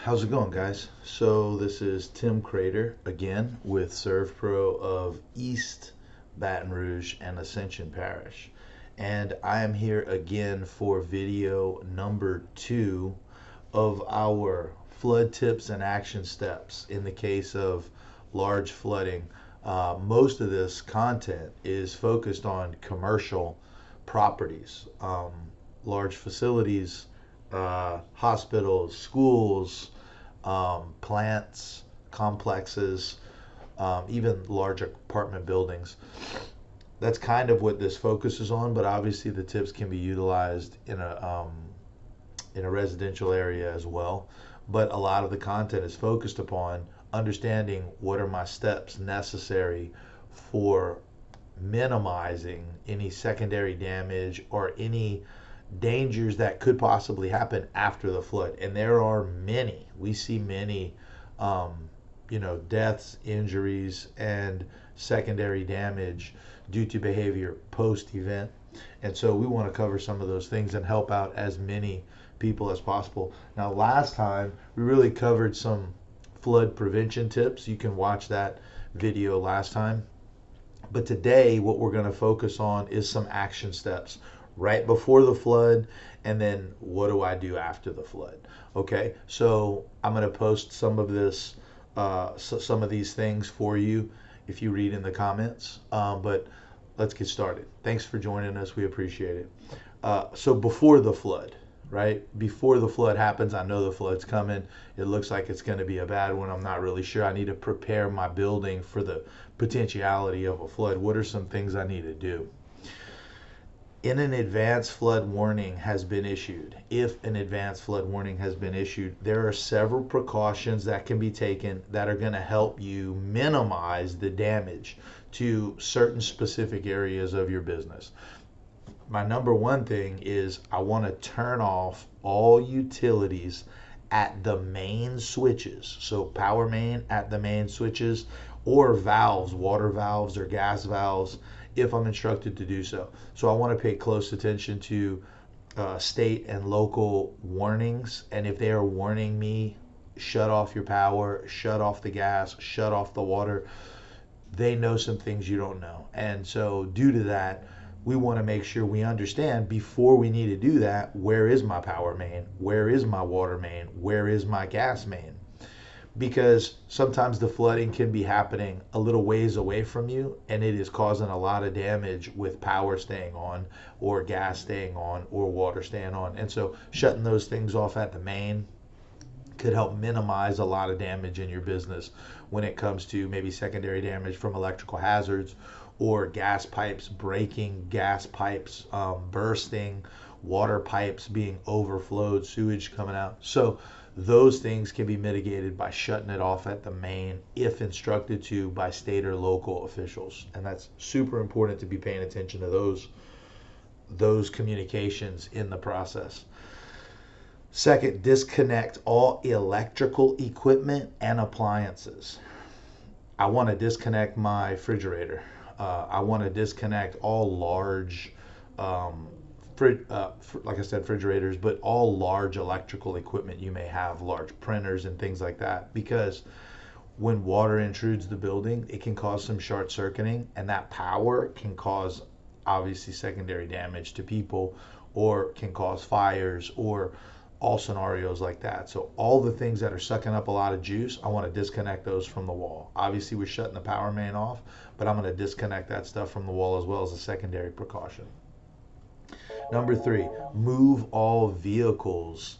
How's it going, guys? So this is Tim Credeur again with Servpro of East Baton Rouge and Ascension Parish. And I am here again for video number 2 of our flood tips and action steps in the case of large flooding. Most of this content is focused on commercial properties, large facilities, hospitals, schools, plants, complexes, even large apartment buildings. That's kind of what this focuses on, but obviously the tips can be utilized in a residential area as well. But a lot of the content is focused upon understanding what are my steps necessary for minimizing any secondary damage or any dangers that could possibly happen after the flood. And there are many. We see many, deaths, injuries, and secondary damage due to behavior post event. And so we want to cover some of those things and help out as many people as possible. Now, last time we really covered some flood prevention tips. You can watch that video last time. But today, what we're going to focus on is some action steps right before the flood, and then what do I do after the flood? Okay, so I'm going to post some of this, some of these things for you if you read in the comments. But let's get started. Thanks for joining us. We appreciate it. So before the flood, right? Before the flood happens, I know the flood's coming. It looks like it's going to be a bad one. I'm not really sure. I need to prepare my building for the potentiality of a flood. What are some things I need to do? In an advanced flood warning has been issued, if an advanced flood warning has been issued, there are several precautions that can be taken that are going to help you minimize the damage to certain specific areas of your business. My number one thing is I want to turn off all utilities at the main switches. So power main at the main switches, or valves, water valves or gas valves, if I'm instructed to do so. So I want to pay close attention to state and local warnings. And if they are warning me, shut off your power, shut off the gas, shut off the water, they know some things you don't know. And so due to that, we want to make sure we understand before we need to do that, where is my power main? Where is my water main? Where is my gas main? Because sometimes the flooding can be happening a little ways away from you, and it is causing a lot of damage with power staying on or gas staying on or water staying on. And so shutting those things off at the main could help minimize a lot of damage in your business when it comes to maybe secondary damage from electrical hazards or gas pipes breaking, gas pipes bursting, water pipes being overflowed, sewage coming out. So those things can be mitigated by shutting it off at the main if instructed to by state or local officials. And that's super important to be paying attention to those communications in the process. Second, disconnect all electrical equipment and appliances. I want to disconnect my refrigerator. I want to disconnect all large like I said, refrigerators, but all large electrical equipment you may have, large printers and things like that, because when water intrudes the building, it can cause some short circuiting, and that power can cause obviously secondary damage to people or can cause fires or all scenarios like that. So all the things that are sucking up a lot of juice, I want to disconnect those from the wall. Obviously, we're shutting the power main off, but I'm going to disconnect that stuff from the wall as well as a secondary precaution. Number 3, move all vehicles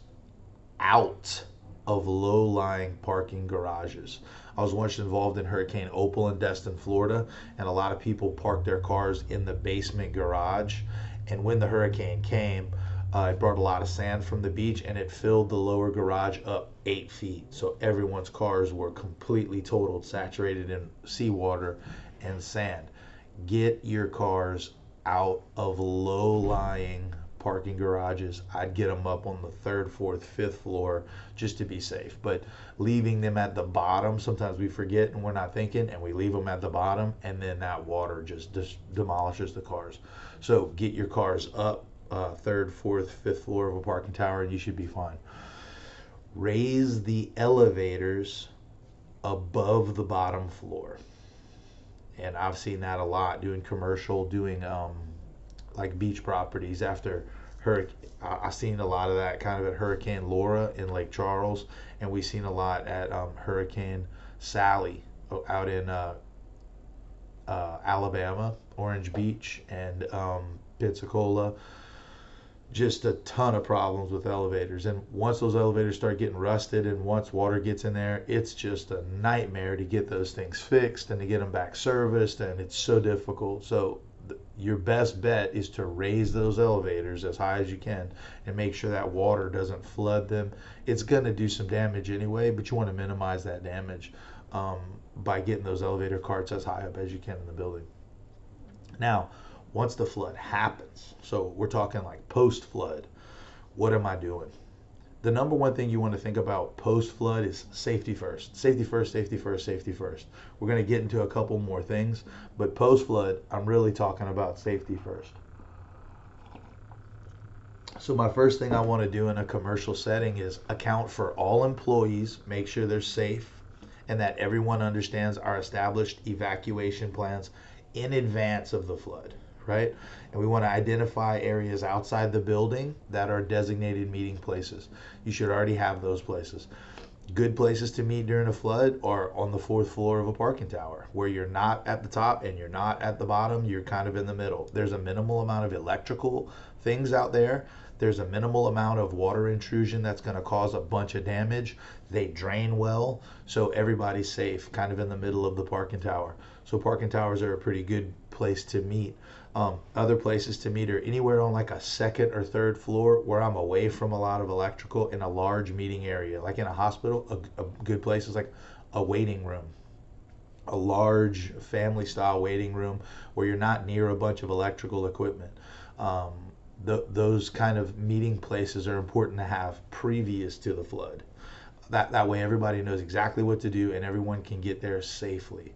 out of low-lying parking garages. I was once involved in Hurricane Opal in Destin, Florida, and a lot of people parked their cars in the basement garage. And when the hurricane came, it brought a lot of sand from the beach, and it filled the lower garage up 8 feet. So everyone's cars were completely totaled, saturated in seawater and sand. Get your cars out of low-lying parking garages. I'd get them up on the 3rd, 4th, 5th floor just to be safe. But leaving them at the bottom, sometimes we forget and we're not thinking, and we leave them at the bottom, and then that water just demolishes the cars. So get your cars up 3rd, 4th, 5th floor of a parking tower, and you should be fine. raise the elevators above the bottom floor. And I've seen that a lot doing commercial, doing like beach properties after hurricane. I've seen a lot of that kind of at Hurricane Laura in Lake Charles, and we've seen a lot at Hurricane Sally out in Alabama, Orange Beach, and Pensacola. Just a ton of problems with elevators. And once those elevators start getting rusted and once water gets in there, it's just a nightmare to get those things fixed and to get them back serviced, and it's so difficult. So your best bet is to raise those elevators as high as you can and make sure that water doesn't flood them. It's going to do some damage anyway, but you want to minimize that damage by getting those elevator carts as high up as you can in the building. Now, once the flood happens, so we're talking like post flood, what am I doing? The number one thing you want to think about post flood is safety first. Safety first, safety first, safety first. We're going to get into a couple more things, but post flood, I'm really talking about safety first. So my first thing I want to do in a commercial setting is account for all employees, make sure they're safe, and that everyone understands our established evacuation plans in advance of the flood, right? And we want to identify areas outside the building that are designated meeting places. You should already have those places. Good places to meet during a flood are on the 4th floor of a parking tower, where you're not at the top and you're not at the bottom, you're kind of in the middle. There's a minimal amount of electrical things out there. There's a minimal amount of water intrusion that's going to cause a bunch of damage. They drain well, so everybody's safe, kind of in the middle of the parking tower. So parking towers are a pretty good place to meet. Other places to meet are anywhere on like a 2nd or 3rd floor where I'm away from a lot of electrical, in a large meeting area. Like in a hospital, a good place is like a waiting room, a large family style waiting room where you're not near a bunch of electrical equipment. Those kind of meeting places are important to have previous to the flood. That way everybody knows exactly what to do and everyone can get there safely.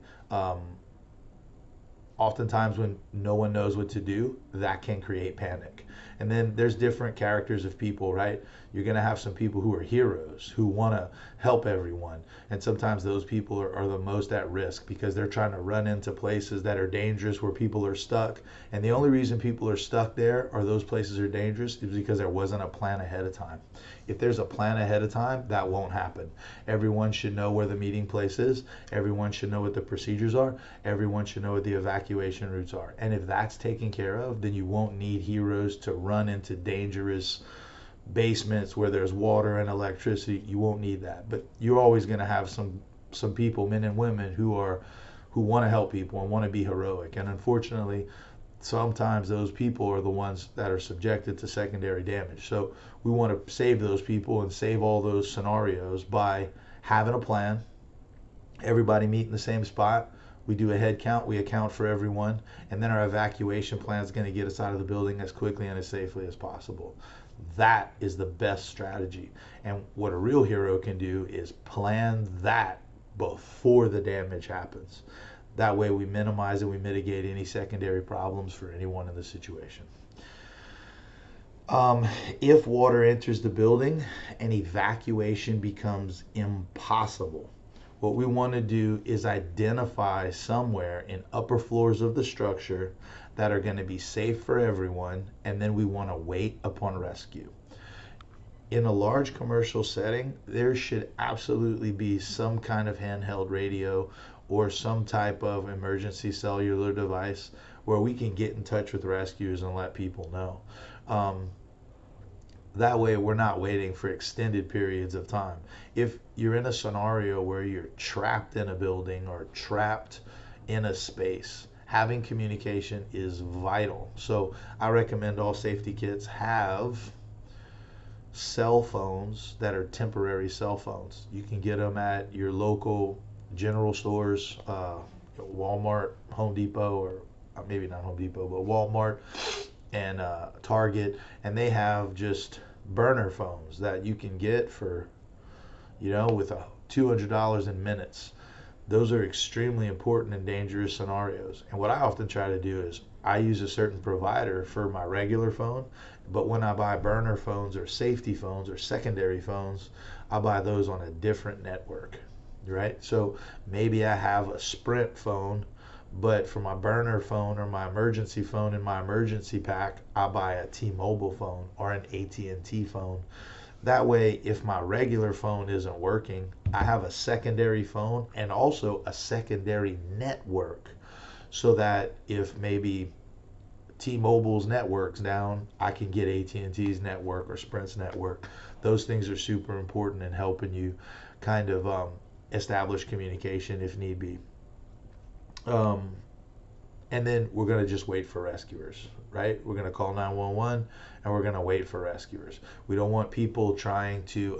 Oftentimes when no one knows what to do, that can create panic. And then there's different characters of people, right? You're going to have some people who are heroes, who want to help everyone. And sometimes those people are the most at risk because they're trying to run into places that are dangerous where people are stuck. And the only reason people are stuck there or those places are dangerous is because there wasn't a plan ahead of time. If there's a plan ahead of time, that won't happen. Everyone should know where the meeting place is. Everyone should know what the procedures are. Everyone should know what the evacuation routes are. And if that's taken care of, then you won't need heroes to run into dangerous basements where there's water and electricity. You won't need that. But you're always going to have some people, men and women, who want to help people and want to be heroic. And unfortunately, sometimes those people are the ones that are subjected to secondary damage. So we want to save those people and save all those scenarios by having a plan, everybody meet in the same spot. We do a head count, we account for everyone, and then our evacuation plan is going to get us out of the building as quickly and as safely as possible. That is the best strategy. And what a real hero can do is plan that before the damage happens. That way we minimize and we mitigate any secondary problems for anyone in the situation. If water enters the building, an evacuation becomes impossible. What we want to do is identify somewhere in upper floors of the structure that are going to be safe for everyone, and then we want to wait upon rescue. In a large commercial setting, there should absolutely be some kind of handheld radio or some type of emergency cellular device where we can get in touch with rescuers and let people know. That way we're not waiting for extended periods of time. If you're in a scenario where you're trapped in a building or trapped in a space, having communication is vital. So I recommend all safety kits have cell phones that are temporary cell phones. You can get them at your local general stores, Walmart, Home Depot, or maybe not Home Depot, but Walmart and Target, and they have just burner phones that you can get for, with $200 in minutes. Those are extremely important in dangerous scenarios. And what I often try to do is I use a certain provider for my regular phone, But when I buy burner phones or safety phones or secondary phones, I buy those on a different network, right? So maybe I have a Sprint phone, but for my burner phone or my emergency phone in my emergency pack, I buy a T-Mobile phone or an AT&T phone. That way, if my regular phone isn't working, I have a secondary phone and also a secondary network, so that if maybe T-Mobile's network's down, I can get AT&T's network or Sprint's network. Those things are super important in helping you kind of establish communication if need be. Um, and then we're going to just wait for rescuers, right? We're going to call 911 and we're going to wait for rescuers. We don't want people trying to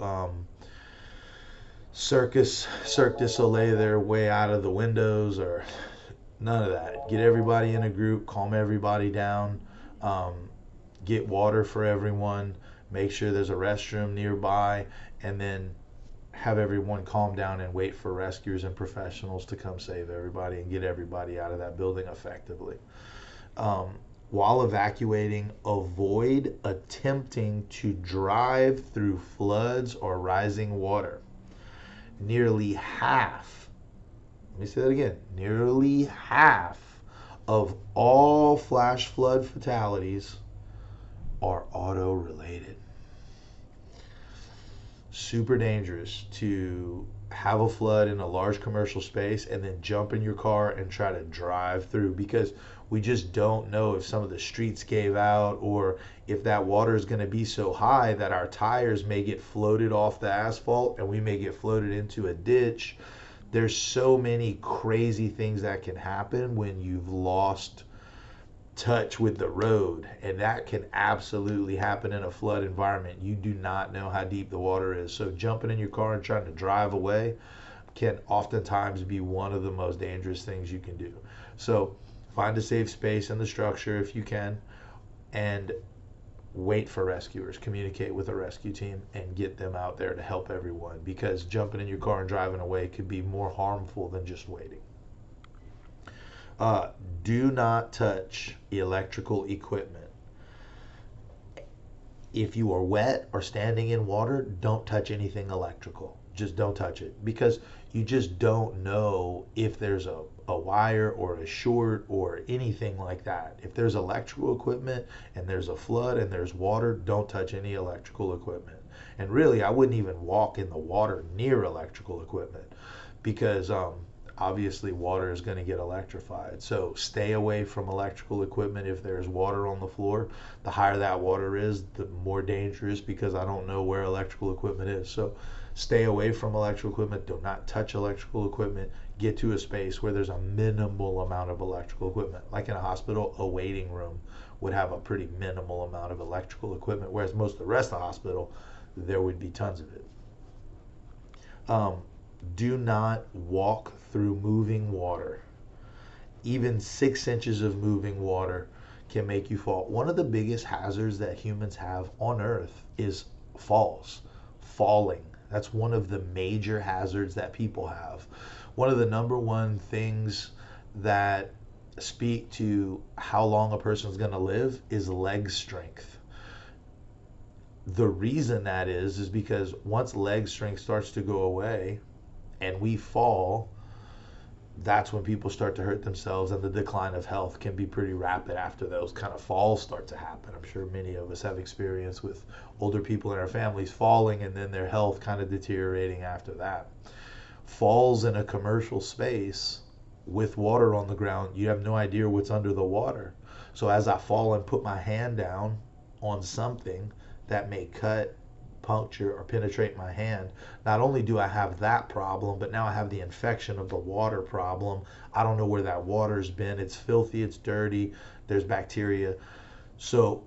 Cirque du Soleil their way out of the windows or none of that. Get everybody in a group, calm everybody down, um, get water for everyone, make sure there's a restroom nearby, and then have everyone calm down and wait for rescuers and professionals to come save everybody and get everybody out of that building effectively. Um, while evacuating, avoid attempting to drive through floods or rising water. Nearly half, let me say that again, nearly half of all flash flood fatalities are auto related. Super dangerous to have a flood in a large commercial space and then jump in your car and try to drive through, because we just don't know if some of the streets gave out or if that water is going to be so high that our tires may get floated off the asphalt and we may get floated into a ditch. There's so many crazy things that can happen when you've lost touch with the road, and that can absolutely happen in a flood environment. You do not know how deep the water is, so jumping in your car and trying to drive away can oftentimes be one of the most dangerous things you can do. So find a safe space in the structure if you can, and wait for rescuers. Communicate with a rescue team and get them out there to help everyone, because jumping in your car and driving away could be more harmful than just waiting. Do not touch electrical equipment. If you are wet or standing in water, don't touch anything electrical. Just don't touch it, because you just don't know if there's a wire or a short or anything like that. If there's electrical equipment and there's a flood and there's water, don't touch any electrical equipment. And really, I wouldn't even walk in the water near electrical equipment, because obviously water is going to get electrified. So stay away from electrical equipment if there's water on the floor. The higher that water is, the more dangerous, because I don't know where electrical equipment is. So stay away from electrical equipment. Do not touch electrical equipment. Get to a space where there's a minimal amount of electrical equipment. Like in a hospital, a waiting room would have a pretty minimal amount of electrical equipment, whereas most of the rest of the hospital, there would be tons of it. Do not walk through moving water. Even 6 inches of moving water can make you fall. One of the biggest hazards that humans have on Earth is falling. That's one of the major hazards that people have. One of the number one things that speak to how long a person is going to live is leg strength. The reason that is because once leg strength starts to go away, and we fall, that's when people start to hurt themselves, and the decline of health can be pretty rapid after those kind of falls start to happen. I'm sure many of us have experience with older people in our families falling and then their health kind of deteriorating after that. Falls in a commercial space with water on the ground, you have no idea what's under the water. So as I fall and put my hand down on something that may cut, puncture, or penetrate my hand, not only do I have that problem, but now I have the infection of the water problem. I don't know where that water's been. It's filthy, it's dirty, there's bacteria. So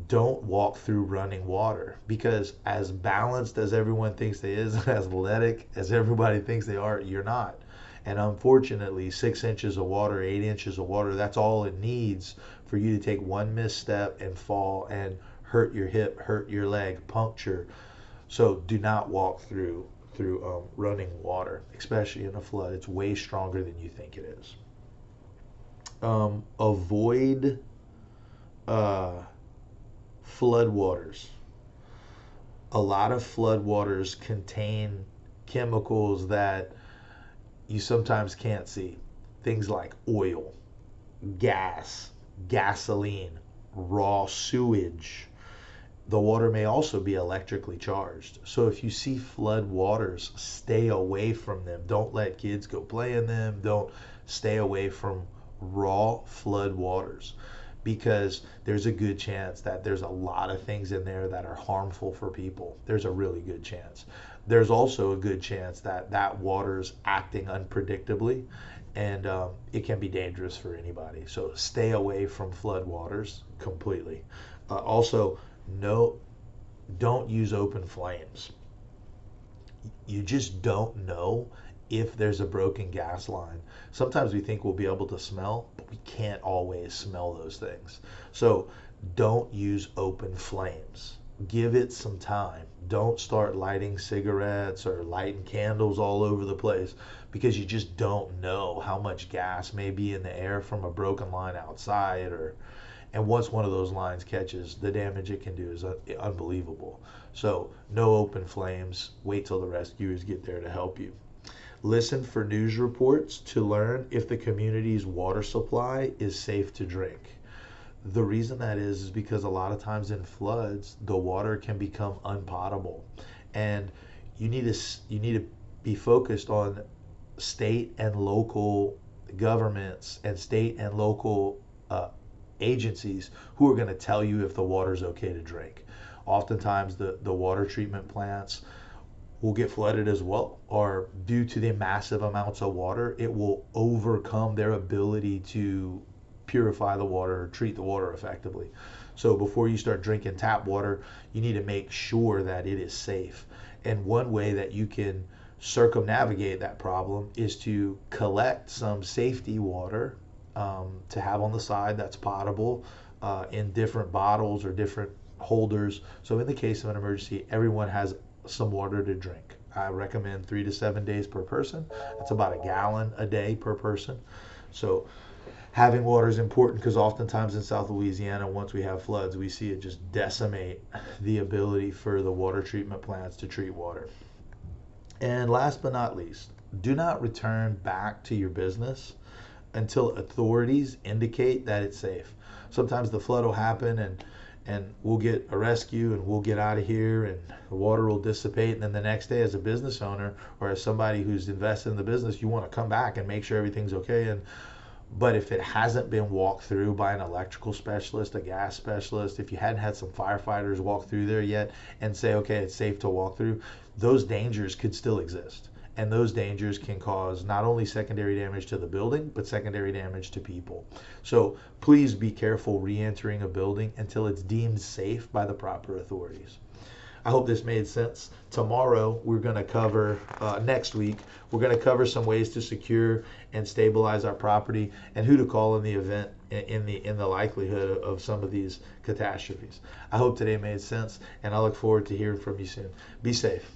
don't walk through running water, because as balanced as everyone thinks they is, as athletic as everybody thinks they are, you're not. And unfortunately, 6 inches of water, 8 inches of water, that's all it needs for you to take one misstep and fall and hurt your hip, hurt your leg, puncture. So do not walk through running water, especially in a flood. It's way stronger than you think it is. Avoid Floodwaters. A lot of floodwaters contain chemicals that you sometimes can't see. Things like oil, gas, gasoline, raw sewage. The water may also be electrically charged. So if you see flood waters, stay away from them. Don't let kids go play in them. Don't stay away from raw flood waters, because there's a good chance that there's a lot of things in there that are harmful for people. There's a really good chance. There's also a good chance that that water's acting unpredictably, and it can be dangerous for anybody. So stay away from flood waters completely. Also, no, don't use open flames. You just don't know if there's a broken gas line. Sometimes we think we'll be able to smell, but we can't always smell those things. So don't use open flames. Give it some time. Don't start lighting cigarettes or lighting candles all over the place, because you just don't know how much gas may be in the air from a broken line outside. And once one of those lines catches, the damage it can do is unbelievable. So no open flames. Wait till the rescuers get there to help you. Listen for news reports to learn if the community's water supply is safe to drink. The reason that is because a lot of times in floods, the water can become unpotable, and you need to be focused on state and local governments and state and local agencies who are going to tell you if the water's okay to drink. Oftentimes the water treatment plants will get flooded as well, or due to the massive amounts of water, it will overcome their ability to purify the water or treat the water effectively. So before you start drinking tap water, you need to make sure that it is safe. And one way that you can circumnavigate that problem is to collect some safety water to have on the side that's potable in different bottles or different holders. So in the case of an emergency, everyone has some water to drink. I recommend 3 to 7 days per person. That's about a gallon a day per person. So having water is important, because oftentimes in South Louisiana, once we have floods, we see it just decimate the ability for the water treatment plants to treat water. And last but not least, do not return back to your business until authorities indicate that it's safe. Sometimes the flood will happen and we'll get a rescue and we'll get out of here and the water will dissipate, and then the next day, as a business owner or as somebody who's invested in the business, you want to come back and make sure everything's okay. But if it hasn't been walked through by an electrical specialist, a gas specialist, if you hadn't had some firefighters walk through there yet and say, okay, it's safe to walk through, those dangers could still exist. And those dangers can cause not only secondary damage to the building, but secondary damage to people. So please be careful re-entering a building until it's deemed safe by the proper authorities. I hope this made sense. Tomorrow, we're going to cover, next week, we're going to cover some ways to secure and stabilize our property and who to call in the event, in the likelihood of some of these catastrophes. I hope today made sense, and I look forward to hearing from you soon. Be safe.